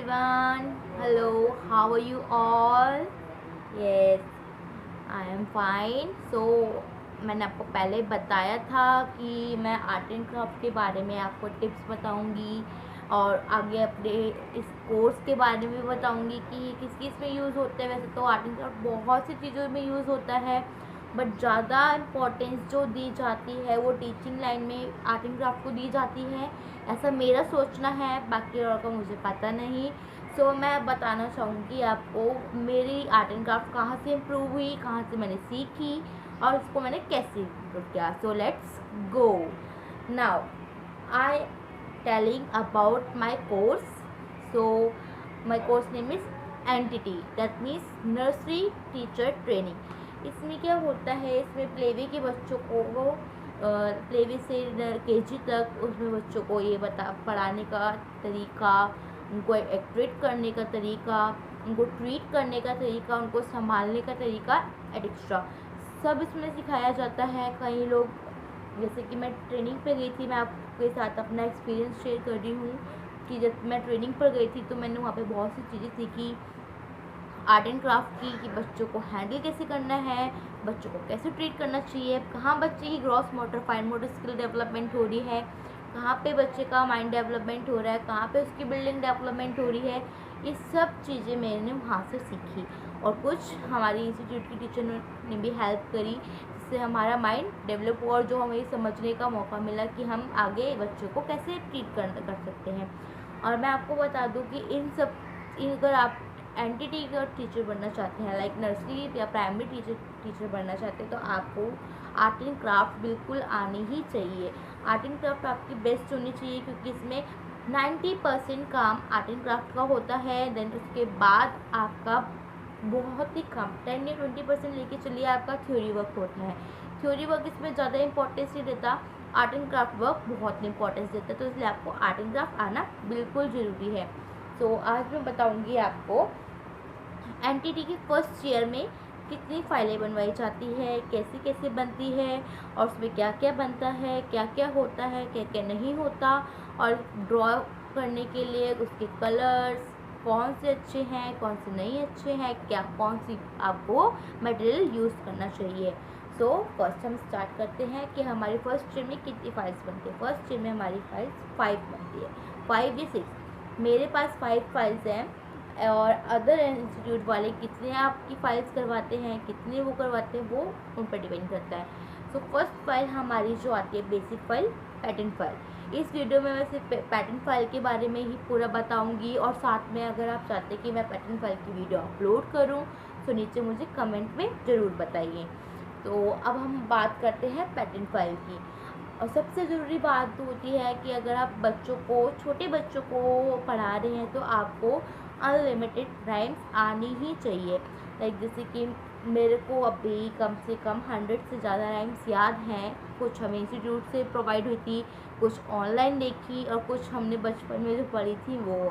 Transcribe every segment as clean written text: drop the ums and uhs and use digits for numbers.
everyone. Hello, how are you all? Yes, I am fine. So मैंने आपको पहले बताया था कि मैं आर्ट एंड क्राफ्ट के बारे में आपको टिप्स बताऊंगी और आगे अपने इस कोर्स के बारे में बताऊंगी कि किस किस में यूज़ होता है। वैसे तो आर्ट एंड क्राफ्ट बहुत सी चीज़ों में यूज़ होता है, बट ज़्यादा इम्पोर्टेंस जो दी जाती है वो टीचिंग लाइन में आर्ट एंड क्राफ्ट को दी जाती है, ऐसा मेरा सोचना है। बाकी और का मुझे पता नहीं। सो मैं बताना चाहूँगी आपको मेरी आर्ट एंड क्राफ्ट कहाँ से इम्प्रूव हुई, कहाँ से मैंने सीखी और उसको मैंने कैसे इम्प्रूव किया। So let's go now. I telling about my course. So my course name is NTT, that means nursery teacher training. इसमें क्या होता है, इसमें प्लेवे के बच्चों को प्लेवे से केजी तक उसमें बच्चों को ये पढ़ाने का तरीका, उनको एक्ट्रेट करने का तरीका, उनको ट्रीट करने का तरीका, उनको संभालने का तरीका एक्स्ट्रा सब इसमें सिखाया जाता है। कई लोग, जैसे कि मैं ट्रेनिंग पे गई थी, मैं आपके साथ अपना एक्सपीरियंस शेयर कर रही हूँ कि जब मैं ट्रेनिंग पर गई थी तो मैंने वहाँ पे बहुत सी चीज़ें सीखी आर्ट एंड क्राफ्ट की, कि बच्चों को हैंडल कैसे करना है, बच्चों को कैसे ट्रीट करना चाहिए, कहाँ बच्चे की gross motor fine motor skill development हो रही है, कहाँ पे बच्चे का माइंड डेवलपमेंट हो रहा है, कहाँ पे उसकी बिल्डिंग डेवलपमेंट हो रही है। ये सब चीज़ें मैंने वहाँ से सीखी और कुछ हमारी इंस्टीट्यूट की टीचर ने भी हेल्प करी, जिससे हमारा माइंड डेवलप हुआ और जो हमें समझने का मौका मिला कि हम आगे बच्चों को कैसे ट्रीट कर सकते हैं। और मैं आपको बता दूं कि अगर आप एनटीटी का टीचर बनना चाहते हैं, लाइक नर्सरी या प्राइमरी टीचर बनना चाहते हैं, तो आपको आर्ट एंड क्राफ्ट बिल्कुल आनी ही चाहिए। आर्ट एंड क्राफ्ट आपकी बेस्ट होनी चाहिए क्योंकि इसमें 90% काम आर्ट एंड क्राफ्ट का होता है। देन उसके बाद आपका बहुत ही कम 10 या 20% लेके चलिए आपका थ्योरी वर्क होता है। थ्योरी वर्क इसमें ज़्यादा इंपॉर्टेंस नहीं देता, आर्ट एंड क्राफ्ट वर्क बहुत इंपॉर्टेंस देता है, तो इसलिए आपको आर्ट एंड क्राफ्ट आना बिल्कुल ज़रूरी है। तो आज मैं बताऊंगी आपको एनटीटी की फर्स्ट ईयर में कितनी फाइलें बनवाई जाती है, कैसे कैसे बनती है और उसमें क्या क्या बनता है, क्या क्या होता है, क्या क्या नहीं होता, और ड्रॉ करने के लिए उसके कलर्स कौन से अच्छे हैं, कौन से नहीं अच्छे हैं, क्या कौन सी आपको मटेरियल यूज़ करना चाहिए। सो फर्स्ट हम स्टार्ट करते हैं कि हमारी फर्स्ट ईयर में कितनी फाइल्स बनती है। फर्स्ट ईयर में हमारी फाइल्स 5 बनती है, 5 या 6। मेरे पास 5 फाइल्स हैं और अदर इंस्टीट्यूट वाले कितने आपकी फाइल्स करवाते हैं, कितने वो करवाते हैं, वो उन पर डिपेंड करता है। सो फर्स्ट फाइल हमारी जो आती है बेसिक फाइल, पैटर्न फाइल। इस वीडियो में मैं सिर्फ पैटर्न फाइल के बारे में ही पूरा बताऊंगी और साथ में अगर आप चाहते हैं कि मैं पैटर्न फाइल की वीडियो अपलोड करूं तो नीचे मुझे कमेंट में ज़रूर बताइए। तो अब हम बात करते हैं पैटर्न फाइल की। और सबसे ज़रूरी बात होती है कि अगर आप बच्चों को, छोटे बच्चों को पढ़ा रहे हैं तो आपको अनलिमिटेड राइम्स आनी ही चाहिए। लाइक जैसे कि मेरे को अभी कम से कम 100 से ज़्यादा राइम्स याद हैं। कुछ हमें इंस्टीट्यूट से प्रोवाइड हुई थी, कुछ ऑनलाइन देखी और कुछ हमने बचपन में जो पढ़ी थी वो।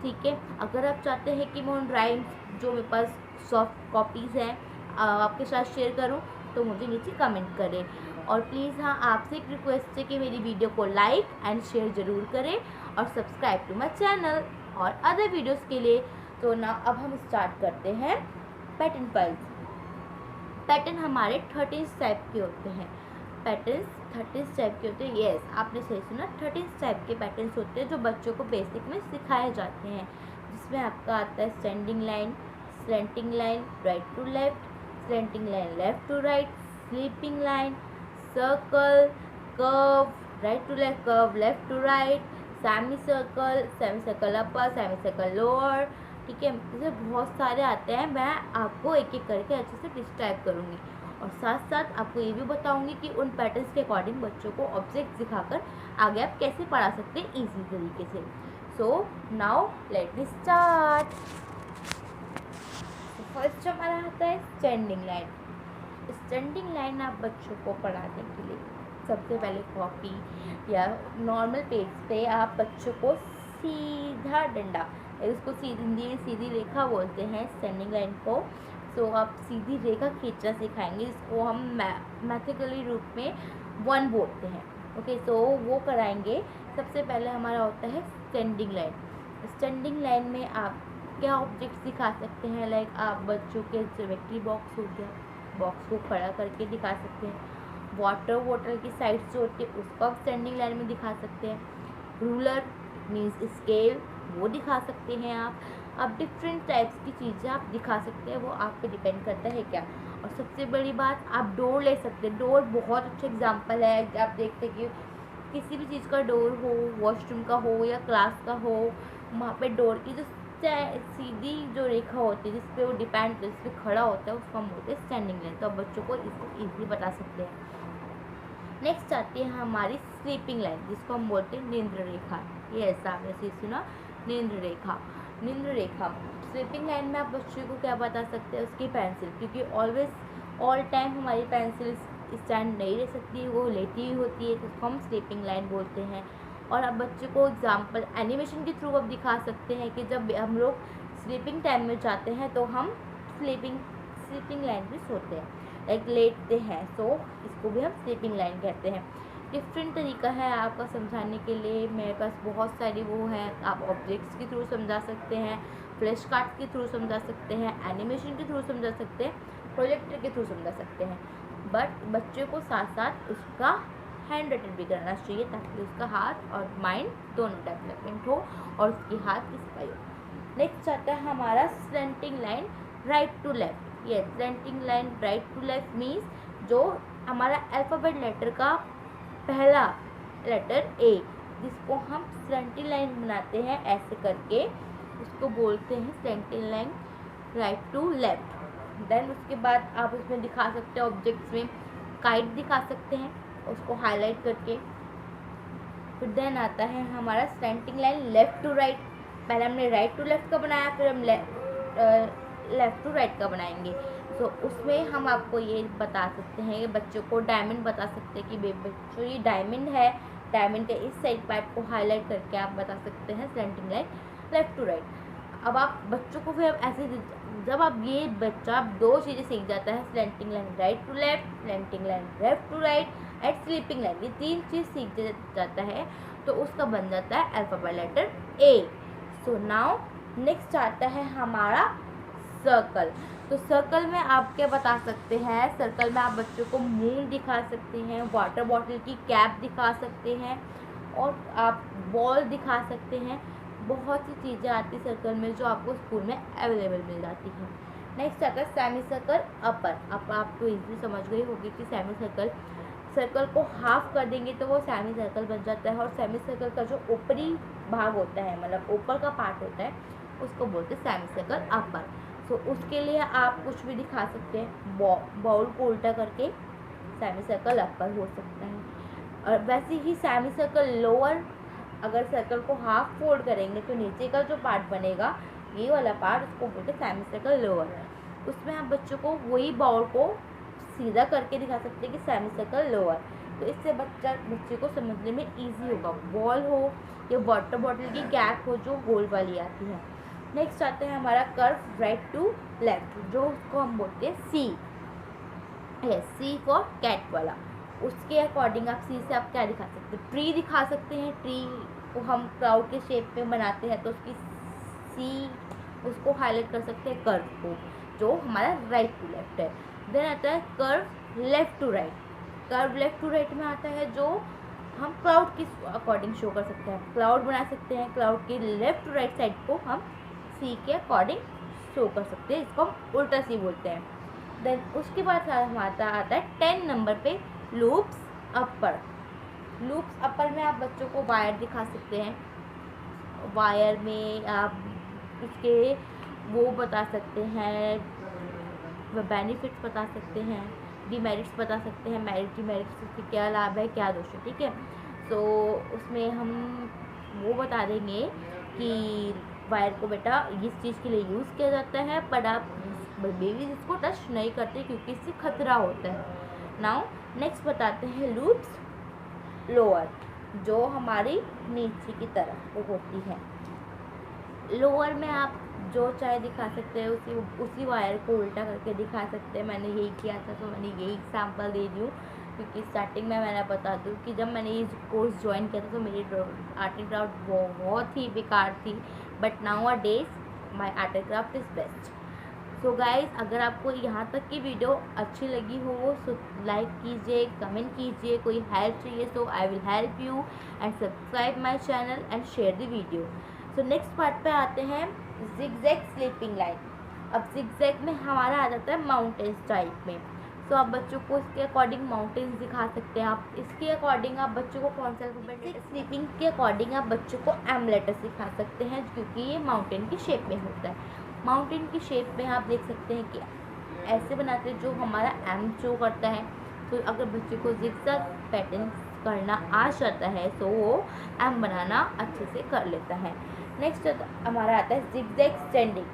ठीक है, अगर आप चाहते हैं कि मैं उन राइम्स जो मेरे पास सॉफ्ट कॉपीज़ हैं आपके साथ शेयर करूं तो मुझे नीचे कमेंट करें। और प्लीज़ हाँ, आपसे एक रिक्वेस्ट है कि मेरी वीडियो को लाइक एंड शेयर ज़रूर करें और सब्सक्राइब टू माई चैनल और अदर वीडियोस के लिए। तो ना अब हम स्टार्ट करते हैं पैटर्न फाइल्स। पैटर्न हमारे 13 टाइप के होते हैं। पैटर्न्स 13 टाइप के होते हैं। येस, आपने सही सुना, 13 टाइप के पैटर्न्स होते हैं जो बच्चों को बेसिक में सिखाए जाते हैं, जिसमें आपका आता है standing line, slanting line, right to left, slanting line left to right, sleeping line, circle, curve, right to left, curve left to right, semi circle upper, semi circle lower. ठीक है, जैसे बहुत सारे आते हैं, मैं आपको एक एक करके अच्छे से डिस्क्राइब करूँगी और साथ साथ आपको ये भी बताऊँगी कि उन पैटर्न्स के अकॉर्डिंग बच्चों को ऑब्जेक्ट दिखाकर आगे आप कैसे पढ़ा सकते हैं ईजी तरीके से। So now let me start. First हमारा आता है स्टैंडिंग लाइन। स्टैंडिंग लाइन आप बच्चों को पढ़ाने के लिए सबसे पहले कॉपी या नॉर्मल पेज पे आप बच्चों को सीधा डंडा, उसको हिंदी में सीधी रेखा बोलते हैं स्टैंडिंग लाइन को। सो आप सीधी रेखा खींचना सिखाएंगे, इसको हम मैथमेटिकली रूप में 1 बोलते हैं। ओके, सो वो कराएंगे। सबसे पहले हमारा होता है स्टैंडिंग लाइन। स्टैंडिंग लाइन में आप क्या ऑब्जेक्ट्स दिखा सकते हैं, लाइक आप बच्चों के ज्योमेट्री बॉक्स हो गया, बॉक्स को खड़ा करके दिखा सकते हैं। वाटर बॉटल की साइड्स जो होती है उसको आप स्टैंडिंग लाइन में दिखा सकते हैं। रूलर मीन्स स्केल, वो दिखा सकते हैं आप डिफरेंट टाइप्स की चीज़ें आप दिखा सकते हैं, वो आप पे डिपेंड करता है क्या। और सबसे बड़ी बात, आप डोर ले सकते हैं। डोर बहुत अच्छा एग्जांपल है। आप देखते हैं कि किसी भी चीज़ का डोर हो, वॉशरूम का हो या क्लास का हो, वहाँ पे डोर की जो सीधी जो रेखा होती है जिस पे वो डिपेंड, जिस पे खड़ा होता है, उसको हम बोलते हैं स्टैंडिंग लाइन। तो आप बच्चों को इसको ईजिली बता सकते हैं। नेक्स्ट आती है हमारी स्लीपिंग लाइन, जिसको हम बोलते हैं नींद्र रेखा। ये ऐसा आपने सीख सुना, नींद्र रेखा। नींद्र रेखा स्लीपिंग लाइन में आप बच्चों को क्या बता सकते हैं, उसकी पेंसिल, क्योंकि ऑलवेज ऑल टाइम हमारी पेंसिल स्टैंड नहीं रह सकती, वो लेटी हुई होती है, तो उसको हम स्लीपिंग लाइन बोलते हैं। और अब बच्चे को एग्जाम्पल एनिमेशन के थ्रू अब दिखा सकते हैं कि जब हम लोग स्लीपिंग टाइम में जाते हैं तो हम स्लीपिंग लाइन में सोते हैं, लाइक लेटते हैं, सो इसको भी हम स्लीपिंग लाइन कहते हैं। डिफरेंट तरीका है आपका समझाने के लिए, मेरे पास बहुत सारी वो है। आप ऑब्जेक्ट्स के थ्रू समझा सकते हैं, फ्लैश कार्ड्स के थ्रू समझा सकते हैं, एनिमेशन के थ्रू समझा सकते हैं, प्रोजेक्टर के थ्रू समझा सकते हैं। बट बच्चे को साथ साथ उसका हैंड रिटन भी करना चाहिए, ताकि उसका हाथ और माइंड दोनों डेवलपमेंट हो और उसकी हाथ स्पाई हो। नेक्स्ट आता है हमारा slanting line right to left. ये slanting line right to left means जो हमारा अल्फ़ाबेट लेटर का पहला लेटर ए, जिसको हम स्लैंटिंग लाइन बनाते हैं ऐसे करके, उसको बोलते हैं slanting line right to left. Then उसके बाद आप उसमें दिखा सकते हैं ऑब्जेक्ट्स में, काइट दिखा सकते हैं उसको हाईलाइट करके। फिर देन आता है हमारा slanting line left to right. पहले हमने राइट टू लेफ़्ट का बनाया, फिर हम लेफ़्ट टू राइट का बनाएंगे। सो उसमें हम आपको ये बता सकते हैं, बच्चों को डायमंड बता सकते हैं कि बच्चों ये डायमंड है, डायमंड के इस साइड पार्ट को हाईलाइट करके आप बता सकते हैं slanting line left to right. अब आप बच्चों को फिर ऐसे, जब आप ये बच्चा दो चीज़ें सीख जाता है, slanting line right to left, slanting line left to right and sleeping line, ये तीन चीज़ सीख जाता है, तो उसका बन जाता है alphabet letter A. So now next आता है हमारा सर्कल। तो सर्कल में आप क्या बता सकते हैं, सर्कल में आप बच्चों को मून दिखा सकते हैं, वाटर बॉटल की कैप दिखा सकते हैं, और आप बॉल दिखा सकते हैं। बहुत सी चीज़ें आती सर्कल में जो आपको स्कूल में अवेलेबल मिल जाती हैं। नेक्स्ट आता है सेमी सर्कल अपर। अब आप तो इजीली समझ गई होगी कि सेमी सर्कल को हाफ कर देंगे तो वो सेमी सर्कल बन जाता है, और सेमी सर्कल का जो ऊपरी भाग होता है, मतलब ऊपर का पार्ट होता है, उसको बोलते हैं सेमी सर्कल अपर। सो उसके लिए आप कुछ भी दिखा सकते हैं, बाउल को उल्टा करके सेमी सर्कल अपर हो सकता है। और वैसे ही सेमी सर्कल लोअर, अगर सर्कल को हाफ फोल्ड करेंगे तो नीचे का जो पार्ट बनेगा, ये वाला पार्ट, उसको बोलते हैं सेमी सर्कल लोअर। उसमें आप बच्चों को वही बाउल को सीधा करके दिखा सकते हैं कि सेमी सर्कल लोअर, तो इससे बच्चे को समझने में इजी होगा। बॉल हो या वाटर बॉटल की कैप हो जो गोल वाली आती है। नेक्स्ट आता है हमारा कर्व राइट टू लेफ्ट, जो उसको हम बोलते हैं सी है, सी फॉर कैट वाला। उसके अकॉर्डिंग आप सी से आप क्या दिखा सकते हैं, ट्री दिखा सकते हैं। ट्री को हम क्राउड के शेप में बनाते हैं, तो उसकी सी, उसको हाईलाइट कर सकते हैं कर्व को, जो हमारा राइट टू लेफ्ट है। देन आता है curve left to right. Curve left to right में आता है जो हम क्लाउड के अकॉर्डिंग शो कर सकते हैं, क्लाउड बना सकते हैं, क्लाउड के लेफ्ट टू राइट साइड को हम सी के अकॉर्डिंग शो कर सकते हैं, इसको हम उल्टा सी बोलते हैं। देन उसके बाद हमारा आता है 10 नंबर पे लूप्स अपर। लूप्स अपर में आप बच्चों को वायर दिखा सकते हैं, वायर में आप उसके वो बता सकते हैं, बेनिफिट्स बता सकते हैं, डिमेरिट्स बता सकते हैं, मेरिट डिमेरिट्स के क्या लाभ है क्या दोष है, ठीक है। तो उसमें हम वो बता देंगे कि वायर को बेटा इस चीज़ के लिए यूज़ किया जाता है, पर आप बेबी इसको टच नहीं करते क्योंकि इससे खतरा होता है। नाउ नेक्स्ट बताते हैं लूप्स लोअर, जो हमारी नीचे की तरफ होती है। लोअर में आप जो चाहे दिखा सकते हैं, उसी वायर को उल्टा करके दिखा सकते हैं। मैंने यही किया था, तो मैंने यही एग्जांपल दे दी हूँ, क्योंकि स्टार्टिंग में मैंने बता दूँ कि जब मैंने ये कोर्स ज्वाइन किया था तो मेरी आर्ट एंड क्राफ्ट बहुत ही बेकार थी, but now a days my art and craft is best. So guys, अगर आपको यहाँ तक की वीडियो अच्छी लगी हो सो लाइक कीजिए, कमेंट कीजिए, कोई हेल्प चाहिए so I will help you, and subscribe my channel and share the video. So next part पे आते हैं जिगजैग स्लीपिंग लाइन। अब जिगजैग में हमारा आ जाता है माउंटेन्स टाइप में। तो आप बच्चों को इसके अकॉर्डिंग माउंटेन्स दिखा सकते हैं। आप इसके अकॉर्डिंग आप बच्चों को कौन सा अल्फाबेट, स्लीपिंग के अकॉर्डिंग आप बच्चों को एम लेटर सिखा सकते हैं, क्योंकि ये माउंटेन की शेप में होता है। माउंटेन की शेप में आप देख सकते हैं कि ऐसे बनाते हैं जो हमारा एम शो करता है। तो अगर बच्चे को जिगजैग पैटर्न करना आ जाता है तो वो एम बनाना अच्छे से कर लेता है। नेक्स्ट हमारा आता है जिगजैग स्टैंडिंग,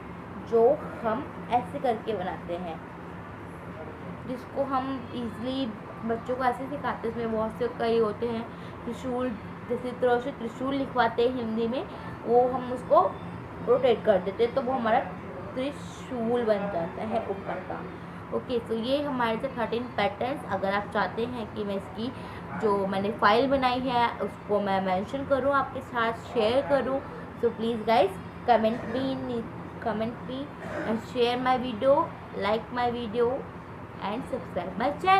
जो हम ऐसे करके बनाते हैं, जिसको हम इजीली बच्चों को ऐसे सिखाते हैं। इसमें बहुत से कई होते हैं, त्रिशूल, जैसे तरह से त्रिशूल लिखवाते हैं हिंदी में, वो हम उसको रोटेट कर देते हैं तो वो हमारा त्रिशूल बन जाता है ऊपर का। ओके, तो ये हमारे से 13 पैटर्न्स। अगर आप चाहते हैं कि मैं इसकी जो मैंने फाइल बनाई है उसको मैं मेंशन करूं, आपके साथ शेयर करूं, so please guys comment me and share my video, like my video and subscribe my channel.